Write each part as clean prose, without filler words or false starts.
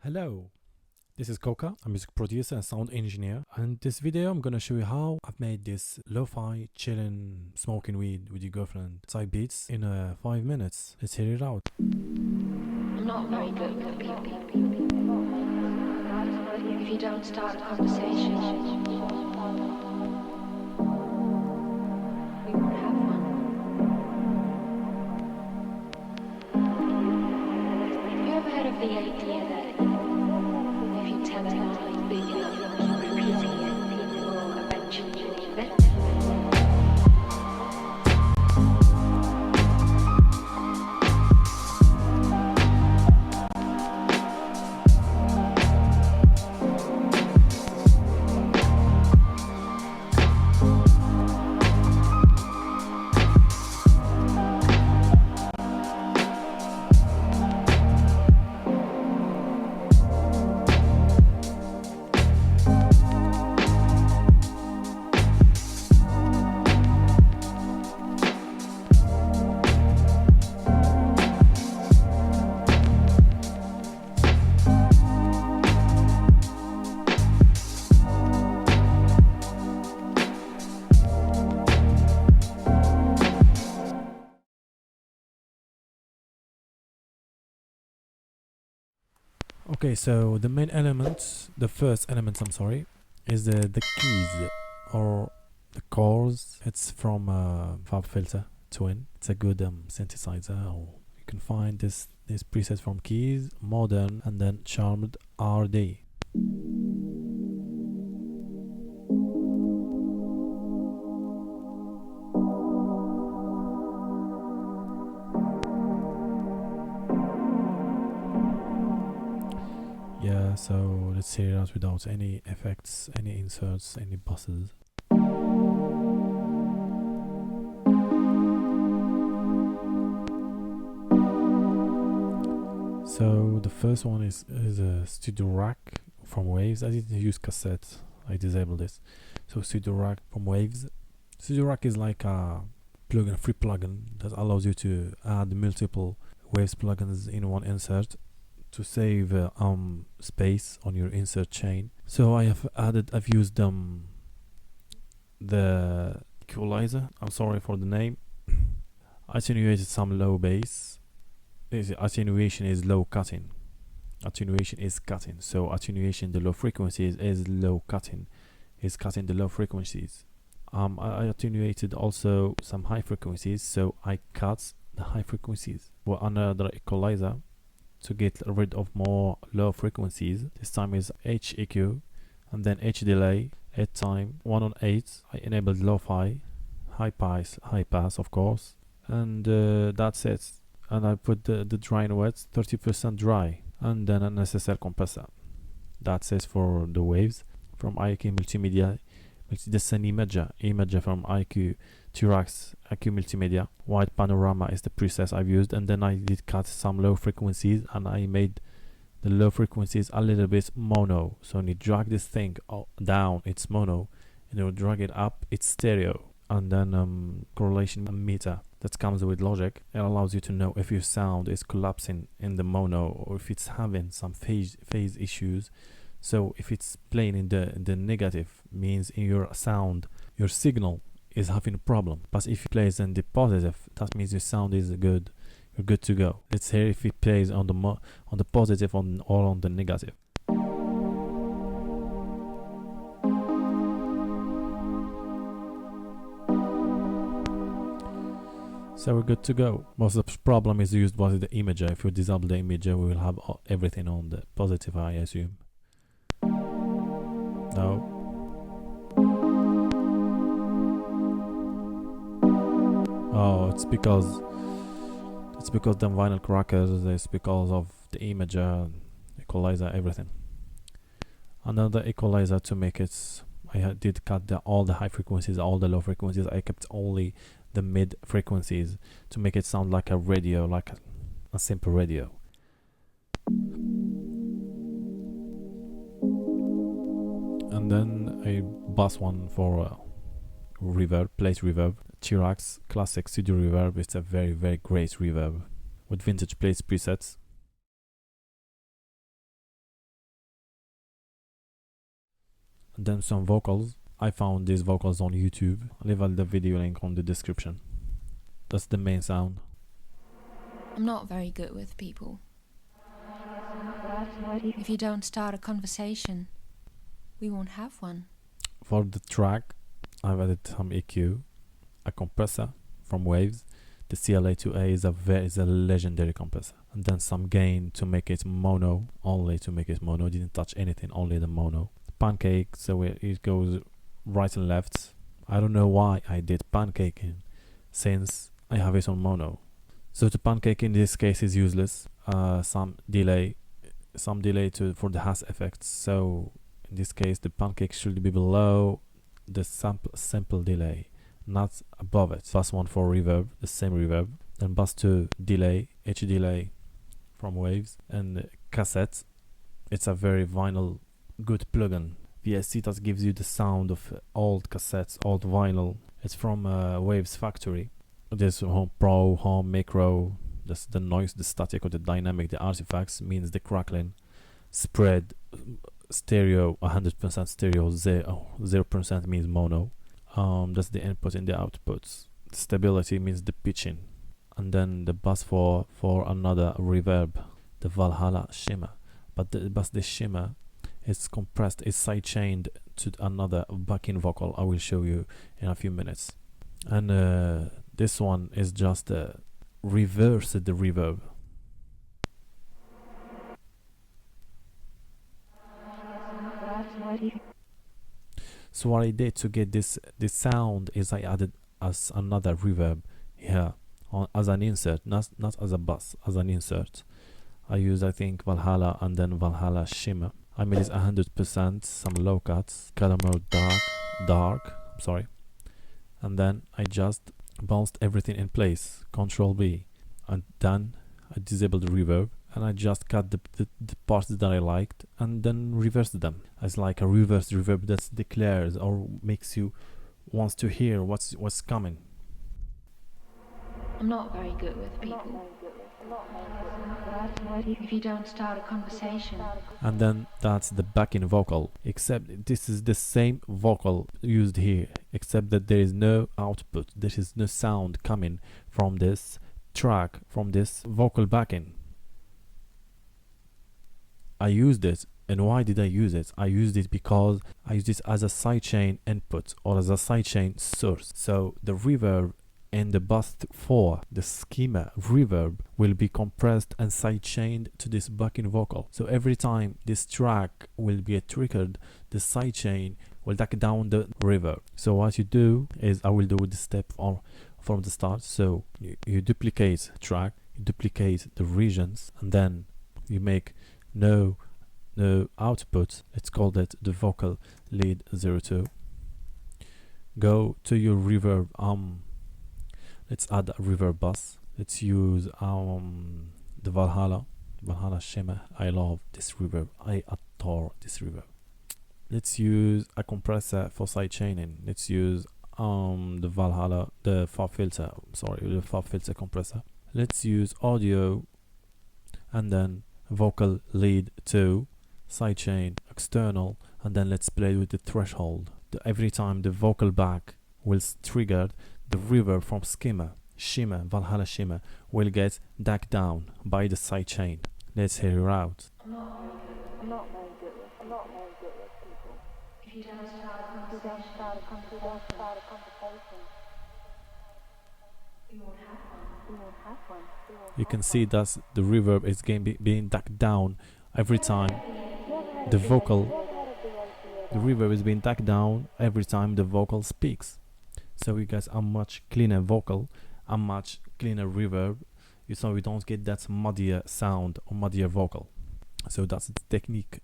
Hello, this is KOKA, a music producer and sound engineer. And this video I'm gonna show you how I've made this lo-fi chillin' smoking weed with your girlfriend type beats in 5 minutes. Let's hear it out. I'm not very good with people. If you don't start a conversation, we won't have one. Have you ever heard of the idea that if you tell a lie big enough and keep repeating it, people will eventually believe it? Okay, so the main element, the first element, I'm sorry, is the keys or the chords. It's from Fab Filter Twin. It's a good synthesizer. Or you can find this preset from Keys, Modern, and then Charmed RD. Yeah, so let's hear it out without any effects, any inserts, any buses. So the first one is a studio rack from Waves. I didn't use cassette, I disabled this. So studio rack from Waves. Studio rack is like a plugin, free plugin that allows you to add multiple Waves plugins in one insert to save space on your insert chain. So I've used the equalizer. I'm sorry for the name. Attenuated some low bass. Attenuation is low cutting. Attenuation is cutting. So attenuation, the low frequencies, is low cutting. Is cutting the low frequencies. I attenuated also some high frequencies, so I cut the high frequencies. Well, another equalizer to get rid of more low frequencies. This time is H EQ and then H delay, 8 time, 1 on 8. I enabled LoFi, high pass of course, and that's it. And I put the dry and wet 30% dry, and then an SSL compressor. That's it for the waves. From IQ Multimedia, this is an image from IQ T-Rex, IQ Multimedia. Wide panorama is the preset I've used, and then I did cut some low frequencies, and I made the low frequencies a little bit mono. So when you drag this thing down, it's mono, and you drag it up, it's stereo. And then correlation meter that comes with Logic. It allows you to know if your sound is collapsing in the mono or if it's having some phase issues. So if it's playing in the negative, means in your sound, your signal is having a problem. But if it plays in the positive, that means your sound is good. You're good to go. Let's hear if it plays on the positive or on the negative. So we're good to go. Most of the problem is used by the imager. If you disable the imager, we will have everything on the positive, I assume. No. Oh, it's because the vinyl crackers. It's because of the imager, equalizer, everything. Another equalizer to make it. I did cut all the high frequencies, all the low frequencies. I kept only the mid frequencies to make it sound like a radio, like a simple radio. And then a bass one for reverb, place reverb. T-Rex classic studio reverb. It's a very, very great reverb with vintage place presets. and then some vocals. I found these vocals on YouTube. I'll leave the video link on the description. That's the main sound. I'm not very good with people. If you don't start a conversation, we won't have one. For the track, I've added some EQ, a compressor from Waves. The CLA2A is a legendary compressor, and then some gain to make it mono, only to make it mono. Didn't touch anything, only the mono. Pancake, so it goes right and left. I don't know why I did pancaking, since I have it on mono. So the pancake in this case is useless. Some delay for the hash effects. So in this case, the pancake should be below the sample delay, not above it. Bus 1 for reverb, the same reverb. Then bus 2 delay, H delay from Waves, and cassette. It's a very vinyl good plugin. VSC that gives you the sound of old cassettes, old vinyl. It's from Waves Factory. There's Home Pro, Home Micro. That's the noise, the static or the dynamic. The artifacts means the crackling. Spread, stereo, 100% stereo, 0% means mono. That's the input and the outputs. Stability means the pitching. And then the bus for another reverb, the Valhalla shimmer. But the shimmer is compressed, is sidechained to another backing vocal. I will show you in a few minutes. And this one is just reverse the reverb. So what I did to get this sound is I added as another reverb here as an insert, not as a bus, as an insert. I use, I think, Valhalla and then Valhalla shimmer. I made it 100%, some low cuts, color mode dark, sorry. And then I just bounced everything in place, Control B, and then I disabled the reverb and I just cut the parts that I liked and then reversed them as like a reverse reverb that declares or makes you wants to hear what's coming. I'm not very good with people. If you don't start a conversation. And then that's the backing vocal, except this is the same vocal used here, except that there is no output, there is no sound coming from this track, from this vocal backing. I used it, and why did I use it? I used it because I used it as a sidechain input or as a sidechain source. So the reverb in the bus 4, the schema reverb, will be compressed and sidechained to this backing vocal. So every time this track will be triggered, the sidechain will duck down the reverb. So what you do is, I will do the step from the start. So you duplicate track, you duplicate the regions, and then you make no output. Let's call that the vocal lead 02. Go to your reverb. Let's add a reverb bus. Let's use the Valhalla shimmer. I love this reverb. I adore this reverb. Let's use a compressor for sidechaining. Let's use the Valhalla, the far filter. Sorry, the far filter compressor. Let's use audio, and then vocal lead 2, sidechain, external, and then let's play with the threshold. Every time the vocal back will trigger, the reverb from shimmer, Valhalla shimmer, will get ducked down by the sidechain. Let's hear it out. I'm not very good with people. If you don't start a conversation, you won't have one. You can see that the reverb is being ducked down every time the reverb is being ducked down every time the vocal speaks. So you get a much cleaner vocal, a much cleaner reverb, so we don't get that muddier sound or muddier vocal. So that's the technique.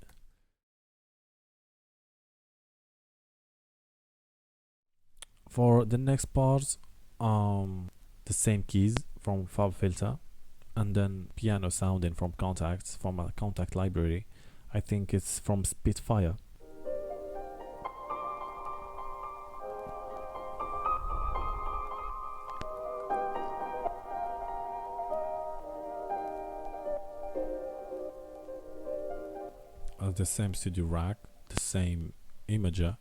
For the next part, the same keys from Fab Filter, and then piano sounding from Contacts, from a Contact library. I think it's from Spitfire. The same studio rack, the same imager,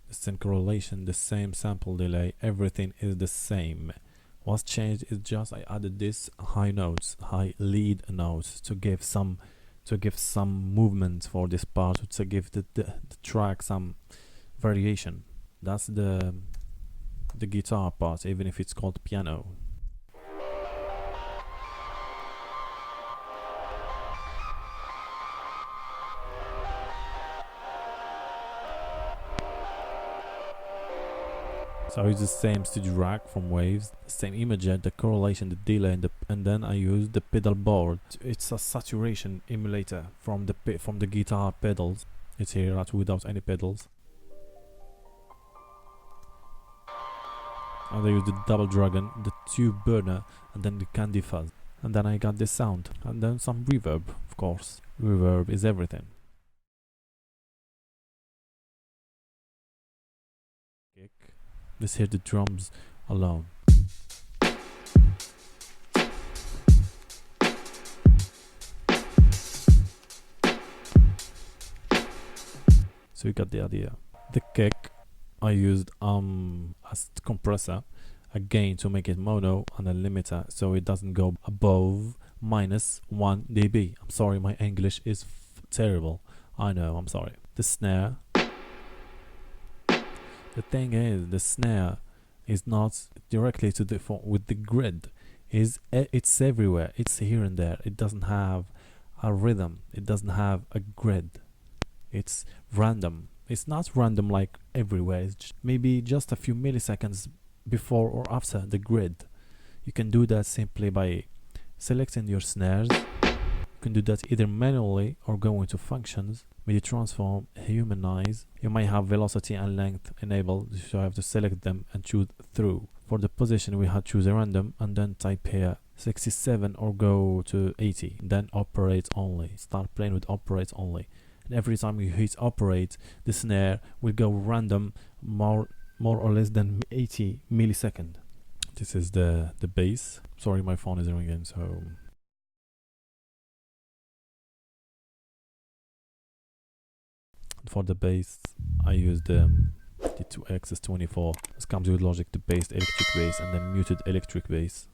the same correlation, the same sample delay, everything is the same. What's changed is just I added this high notes, high lead notes to give some movement for this part, to give the track some variation. That's the guitar part, even if it's called piano. So I use the same studio rack from Waves, the same imager, the correlation, the delay, and then I use the pedal board. It's a saturation emulator from the guitar pedals. It's here without any pedals. And I use the double dragon, the tube burner, and then the candy fuzz. And then I got this sound, and then some reverb, of course. Reverb is everything. Kick. Let's hear the drums alone. So you got the idea. The kick I used as compressor, again to make it mono, and a limiter so it doesn't go above -1 dB. I'm sorry, my English is terrible. I know, I'm sorry. The snare. The thing is, the snare is not directly to the with the grid. It's everywhere. It's here and there. It doesn't have a rhythm. It doesn't have a grid. It's random. It's not random like everywhere. It's maybe just a few milliseconds before or after the grid. You can do that simply by selecting your snares. You can do that either manually or go into functions, MIDI transform, humanize. You might have velocity and length enabled, so you have to select them and choose through. For the position, we had to choose a random and then type here 67 or go to 80. Then operate only. Start playing with operate only. And every time you hit operate, the snare will go random more or less than 80 milliseconds. This is the bass. Sorry, my phone is ringing, so. For the bass, I use the 2XS24. This comes with Logic, the bass, electric bass, and then muted electric bass.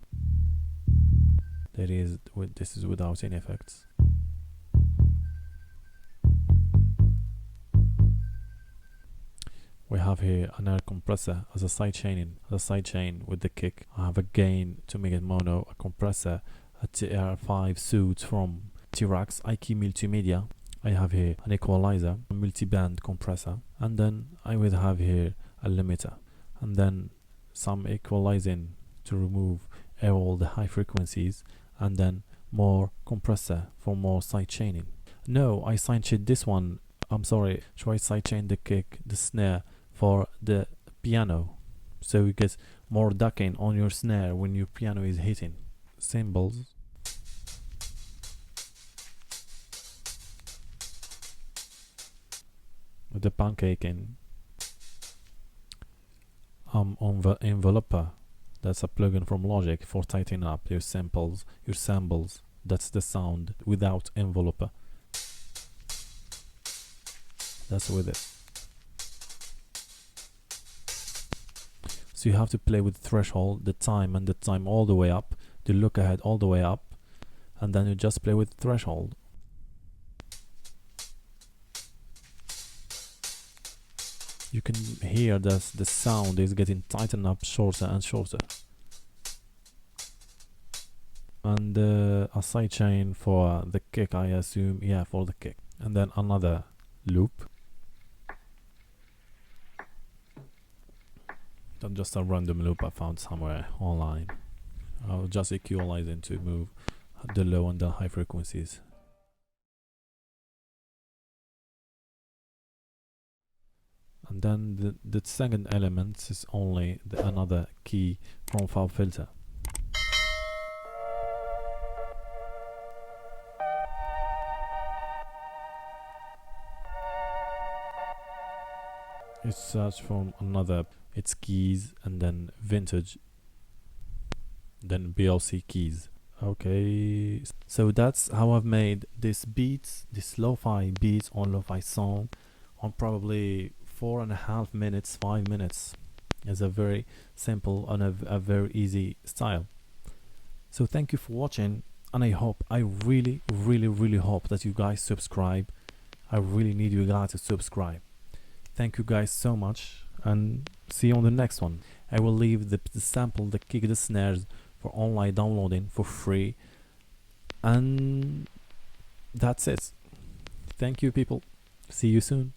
This is without any effects. We have here an air compressor as a sidechain with the kick. I have a gain to make it mono, a compressor, a TR5 suit from T-Rex IK Multimedia. I have here an equalizer, a multi-band compressor, and then I will have here a limiter, and then some equalizing to remove all the high frequencies, and then more compressor for more sidechaining. No, I sidechained this one. I'm sorry. So I sidechain the kick, the snare for the piano, so you get more ducking on your snare when your piano is hitting. Cymbals. With the pancaking on the enveloper, that's a plugin from Logic for tightening up your samples. That's the sound without enveloper. That's with it. So you have to play with threshold, the time all the way up, the look ahead all the way up, and then you just play with threshold. You can hear that the sound is getting tightened up shorter and shorter. And a sidechain for the kick, I assume. Yeah, for the kick. And then another loop. That's just a random loop I found somewhere online. I'll just equalize it to move the low and the high frequencies. And then the second element is only another key from file filter. It's search from another, it's keys and then vintage, then BLC keys. Okay, so that's how I've made this lo-fi beats on lo-fi song on probably 4.5 minutes, 5 minutes. It's a very simple and a very easy style. So thank you for watching, and I really hope that you guys subscribe. I really need you guys to subscribe. Thank you guys so much, and see you on the next one. I will leave the sample, the kick, the snares for online downloading for free, and that's it. Thank you, people. See you soon.